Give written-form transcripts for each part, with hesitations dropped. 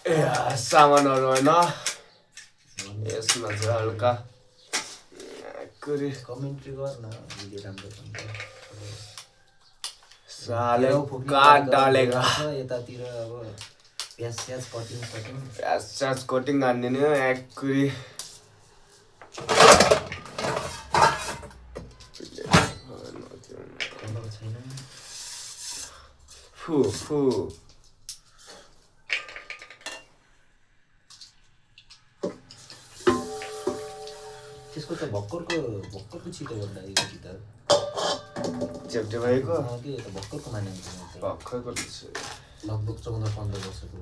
सामानहरू होइन यसमा चाहिँ हल्का कमेन्ट्री गर्न भिडियो राम्रो साले काट डालेगा यतातिर अब प्याज कटिङ हानिदिने एक्कुरी छैन फु फु त्यसको त भक्करको छिटो गर्दा अलिकति त चेप्टे भएको के त भक्करको माने भर्खरको लगभग 14-15 वर्षको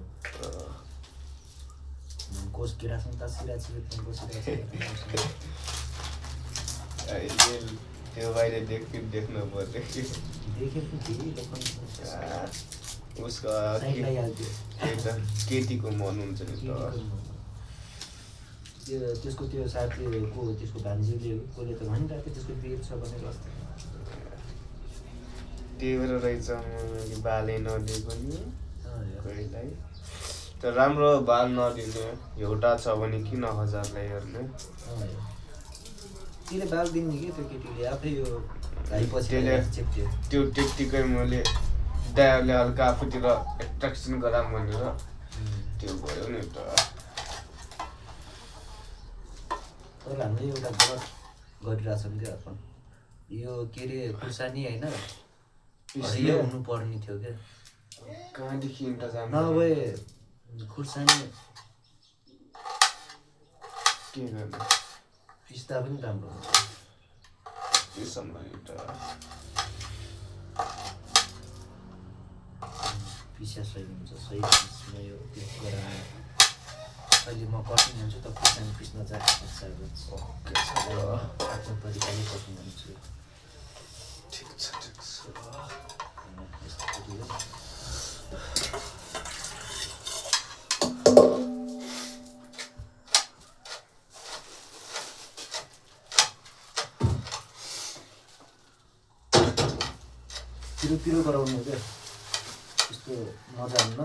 कोष किरासँग तासिरहेको त्यो बाहिर देख्नु पर्यो देखेको थिएँ उसको केटीको मन हुन्छ नि त त्यसको त्यो साथीको त्यसको भान्जीले कसले त भनिरहेको थियो त्यसको बिहे छ भनेर अस्ति त्यही भएर रहेछ बाले नदिएको नि कहिलेलाई त राम्रो बाल नदिने एउटा छ भने किन 1000 लाई हेर्ने त्यसले बाल दिने कि त्यो केटीले आफै यो भाइपछि त्यो टेक्टिकै मैले दायाले हल्का आफूतिर एट्र्याक्सन गराम भनेर त्यो भयो नि त तर हामीले एउटा गलत गरिरहेछौँ क्या अपन यो के अरे खुर्सानी होइन यो हुनुपर्ने थियो क्या कहाँदेखि नभए खुर्सानी के गर्ने पिस्ता पनि राम्रो हुन्छ पिस्या सही हुन्छ सही पिस्ने यो त्यो गराउने अहिले म कटिङ हुन्छु त खुर्सानी पिस्न आफ्नो तरिकाले कटिङ हुन्छु ठिक छ पिरो गराउनु क्या त्यस्तो मजा हुन्न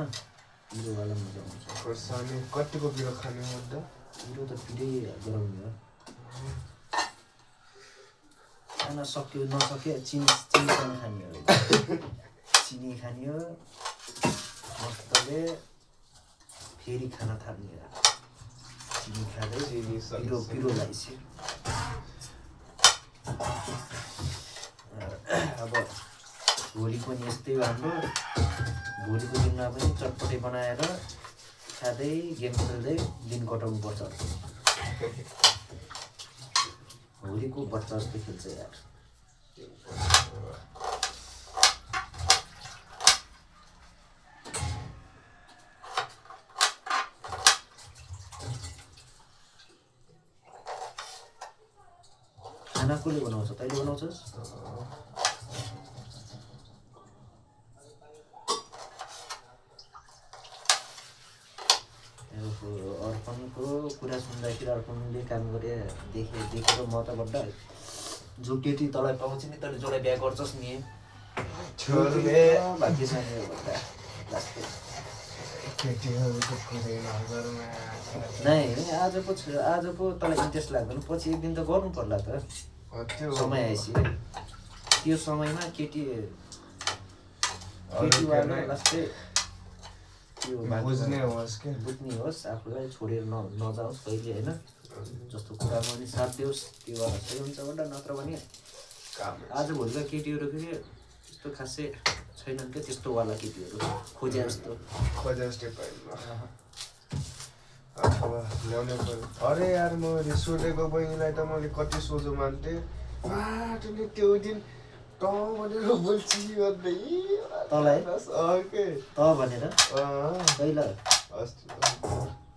पिरोवाला मजा आउँछ खोर्सानी कतिको पिरो खाने भन्दा पिरो त पिरै गराउने हो खाना सक्यो नसक्यो चिनी खाने हो चिनी खाने हो मस्तले फेरि खान थाल्ने हो चिनी खाँदै पिरो लगाइसक्यो अब भोलि पनि यस्तै हाम्रो भोलिको दिनमा पनि चटपटे बनाएर खाँदै गेम खेल्दै दिन कटाउनु पर्छ भोलिको बच्चा जस्तो खेल्छ यार खाना कसले बनाउँछ तैँले बनाउँछस् अर्पणको कुरा सुन्दाखेरि अर्पणले काम गरे देखेर म त बड्डा जो केटी तँलाई पाउँछ नि तैँले जसलाई बिहा गर्छस् नि भाग्यसँग नै आज पो तँलाई इन्ट्रेस्ट लाग्दैन पछि एक दिन त गर्नु पर्ला त समय आएपछि त्यो समयमा केटीवाला लास्टै बुझ्ने होस् आफूलाई छोडेर नजाओस् कहिले होइन जस्तो कुरामा पनि साथ दियोस् त्यो वाला सही हुन्छ भन्दा नत्र भने आजभोलिका केटीहरू फेरि त्यस्तो खासै छैनन् क्या त्यस्तो वाला केटीहरू खोजे जस्तो अथवा ल्याउनै पर्यो अरे यार म सोधेको बहिनीलाई त मैले कति सोझो मान्थेँ त्यो दिन त भनेर बोल्छु तँलाई त भनेर पहिला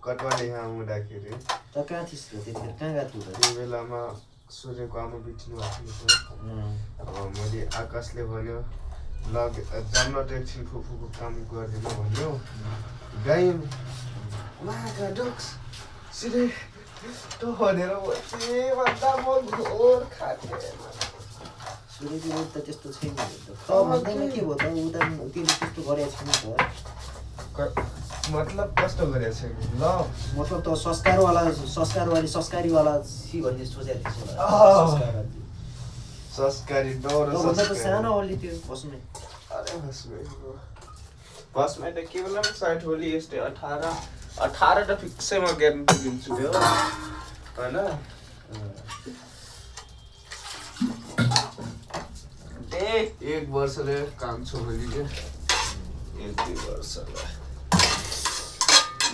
कटवाले यहाँ आउँदाखेरि त कहाँ थिइस् र त्यतिखेर कहाँ गएको थियौ त्यो बेलामा सूर्यको आमा बित्नु भएको थियो अब मैले आकाशले भन्यो जान्न एकछिन फुफूको काम गरिदिनु भन्यो गाई माका डक्स सिधै त भनेर भन्दा म घोर खाथेँ सूर्यको त त्यस्तो छैन त भन्दैमा के भयो त उता त्यसले त्यस्तो गरेको छैन त मतलब कस्तो गरेको छ कि ल मतलब त संस्कारवाली सी भन्ने सोचेको थिएँ होला संस्कारी डर भन्दा त सानो ओली त्यो बस्ने अरे बसमा त केवल साइड होली यस्तै 18 त फिक्सैमा ग्यारेन्टी दिन्छु यो होइन एक वर्षले काम छ मैले एक दुई वर्षलाई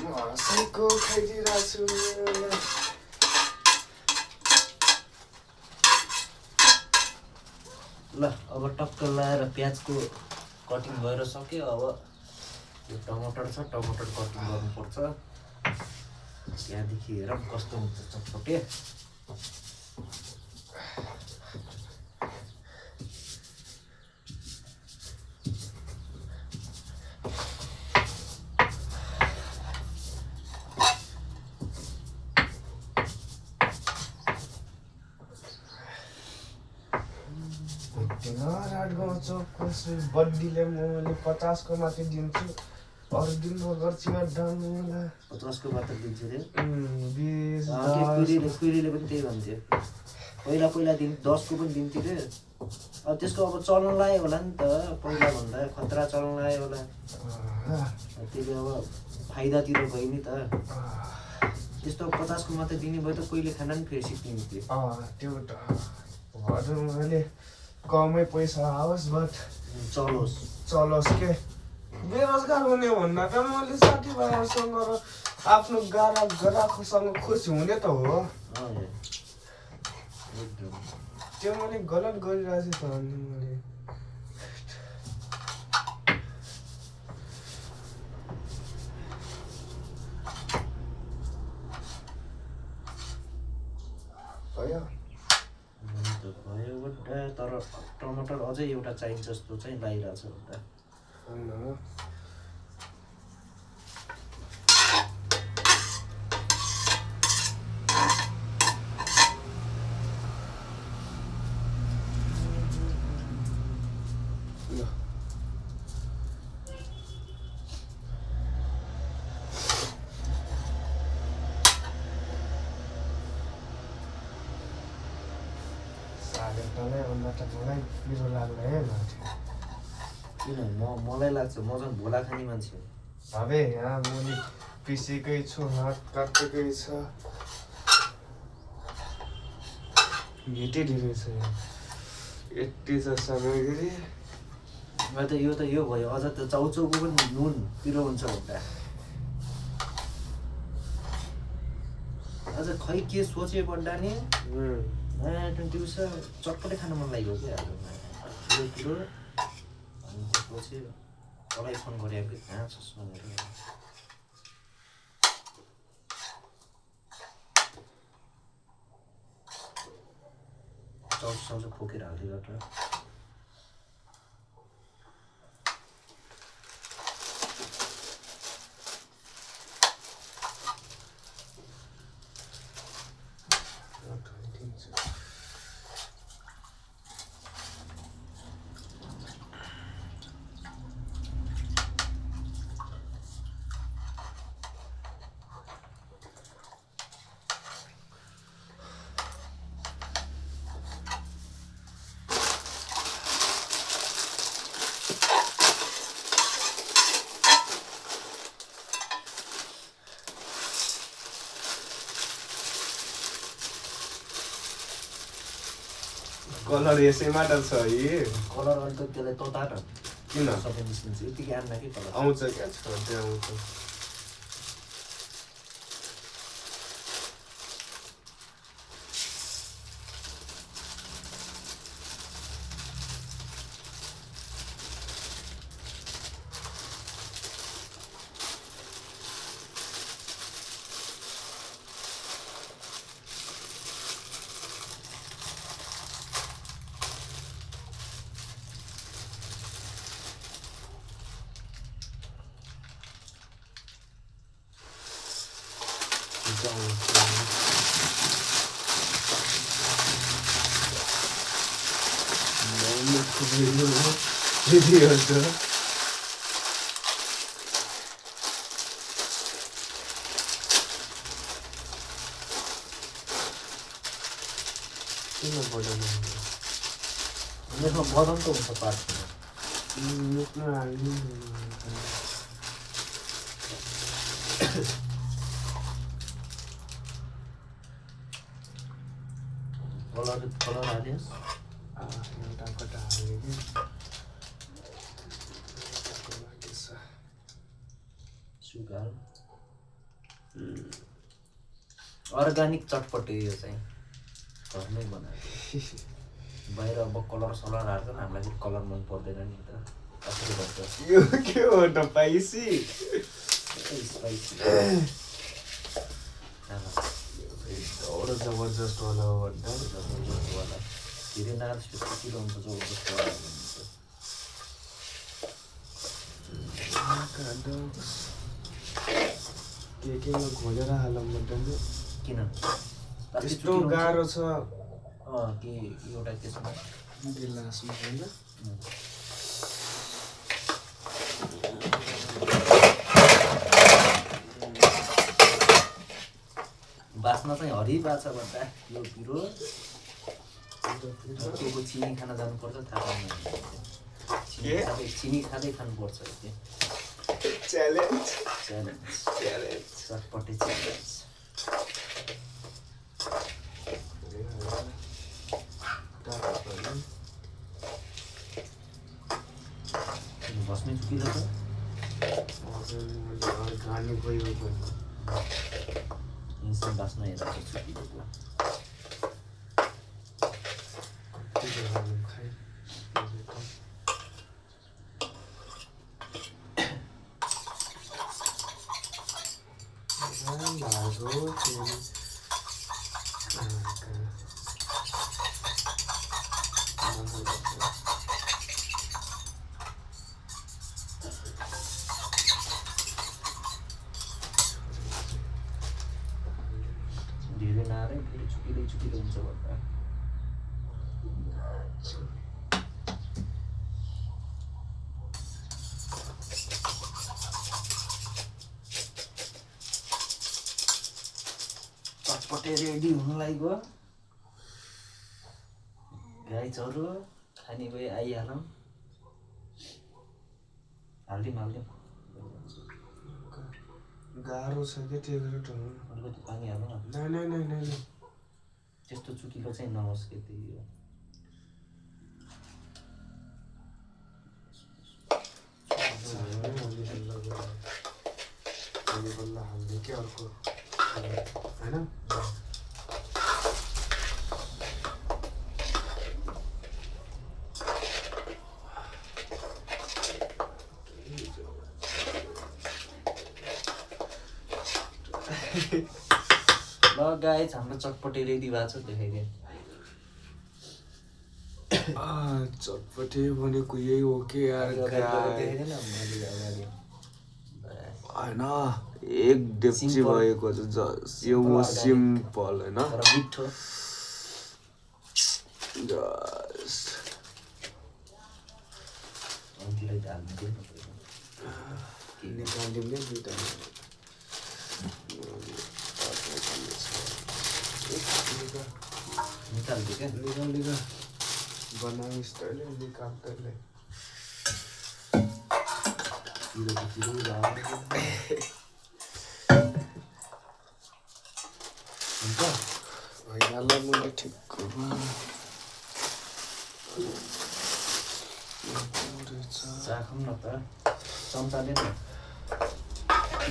म हँसेको खाइदिरहेको छु ल अब टक्क लाएर प्याजको कटिङ भएर सक्यो अब यो टमाटर छ टमाटर कटिङ गर्नुपर्छ त्यहाँदेखि हेरौँ कस्तो हुन्छ चटपटे बड्डीले मैले 50 को मात्रै दिन्छु अरू दिनमा गर्छु 50 को मात्र दिन्छु रे पिँढीले पनि त्यही भन्थ्यो पहिला दिन 10 को पनि दिन्थ्यो रे अब त्यसको अब चल्न लाग्यो होला नि त पहिला भन्दा खतरा चल्न लाग्यो होला त्यसले अब फाइदातिर भयो नि त त्यस्तो 50 को मात्र दिने भयो त कहिले खाना नि फेरि सिक्ने थियो त्यो त मैले कमै पैसा आओस् बट चलोस् के बेरोजगार हुने भन्दा त मैले साथीभाइहरूसँग र आफ्नो ग्राहकसँग खुसी हुने त हो त्यो मैले गलत गरिरहेको छु त मैले भयो तर टमाटर अझै एउटा चाहिन्छ जस्तो चाहिँ लागिरहेछ एउटा किन मलाई लाग्छ म झन् भोला खाने मान्छे अबे यहाँ मुनि पिसेकै छु हात काटेकै छ भेटै धेरै छ यति छ सामग्री यो त यो भयो अझ त चाउचाउको पनि नुन पिरो हुन्छ भन्दा अझ खै के सोचे बड्डा नि दिउँसो चटपटे खान मन लाग्यो क्या पिरो अनि त्यसपछि तँलाई फोन गरेँ कि कहाँ छस् भनेर चाउचाउ खोकेर हालिदिएर त कलर यसैमा त छ है कलर अन्त त्यसलाई तताट किन सबै निस्किन्छ यतिकै आन्न कि कलर आउँछ क्या छोड्दै आउँछ किन बढाउनु यसमा बदम त हुन्छ पार्ट मेट्न हाल्नु कलर हाल्योस् एउटा कटा हाल्यो कि सुगार अर्ग्यानिक चटपटे यो चाहिँ घरमै बनाएको बाहिर अब कलर सलर हाल्छ नि हामीलाई फेरि कलर मन पर्दैन नि त कसरी गर्छ यो के हो त पाइसी स्पाइसी एउटा जबरजस्त वाला हो भन्दा जबरजस्त वाला धेरै नाल किलो हुन्छ जबरजस्त वाला केमा खोलेर हालौँ भन्दा किन यस्तो गाह्रो छ के एउटा त्यसमा गिलासमा होइन बास्ना चाहिँ हरि बाछा भन्दा यो पिरो को चिनी खान जानुपर्छ थाहा छैन चिनी खाँदै खानुपर्छ च्यालेन्ज चटपटे च्यालेन्ज बस्ने चुकिलो छ घानी गयो इन्सान बास्ना हेर्दा चाहिँ चुकिलो धेरै नआएर फेरि चुकिलो हुन्छ भन्दा चटपटे रेडी हुन लाग्यो गाई चरो खाने गए आइहालौँ हालिदिउँ गाह्रो छ कि त्यो अलिकति पानी हाल्नु न त्यस्तो चुकिलो चाहिँ नहोस् कि त्यही हो बल्ल हाल्ने के अर्को होइन ल गाइस हाम्रो चटपटे रेडी भएको छ देखाइदिएँ चटपटे भनेको यही हो कि यार होइन एक डेप्ची भएको यो हो सिम्पल होइन मिठो निकालिदिउँ दुइटा निकालिदियो क्या निकाल बनाउने स्टाइल निकाल्दै हुन्छ भइहाल्ला मैले ठिक चाखौँ न त चम्चाले न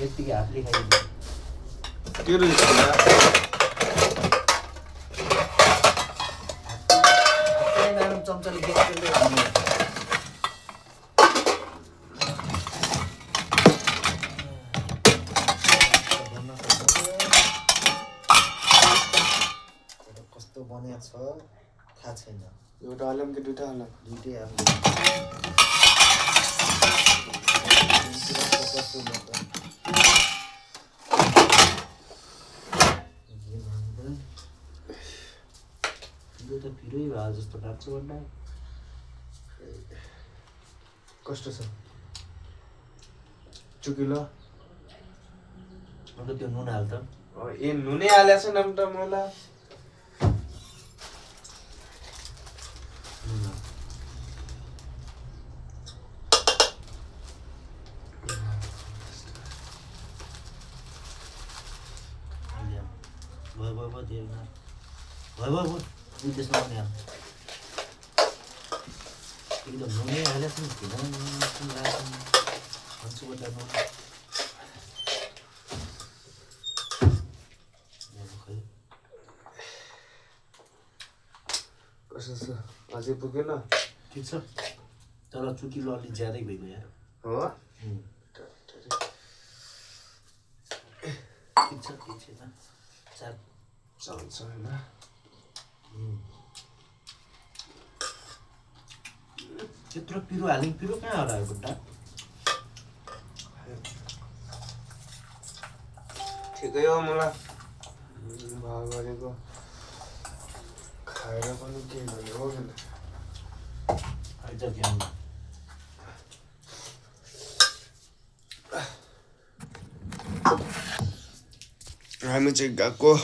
यतिकै हातले खाइदिनु के रहेछ चम्चाले कस्तो बनिएको छ थाहा छैन एउटा हालौँ कि दुइटा हालौँ दुइटै अब यो त पिरै भयो जस्तो लाग्छ भन्दा कस्तो छ चुकिलो अन्त त्यो नुन हाल्छ ए नुनै हालेको छ नि त मलाई भयो धेरै न भयो त्यसमा पनि हाल एकदम नुनै हालेको छ नि भन्छु बट्टा नुन कसो छ अझै पुगेन ठिक छ तर चुकिलो अलिक ज्यादै भइगयो यार हो ठिक छ चार चल्छ होइन त्यत्रो पिरो हाल्ने पिरो कहाँ हरायो बुड्डा ठिकै हो मलाई भाव गरेको खाएर पनि केही भन्ने हो कि आइज बिहान हामी चाहिँ गएको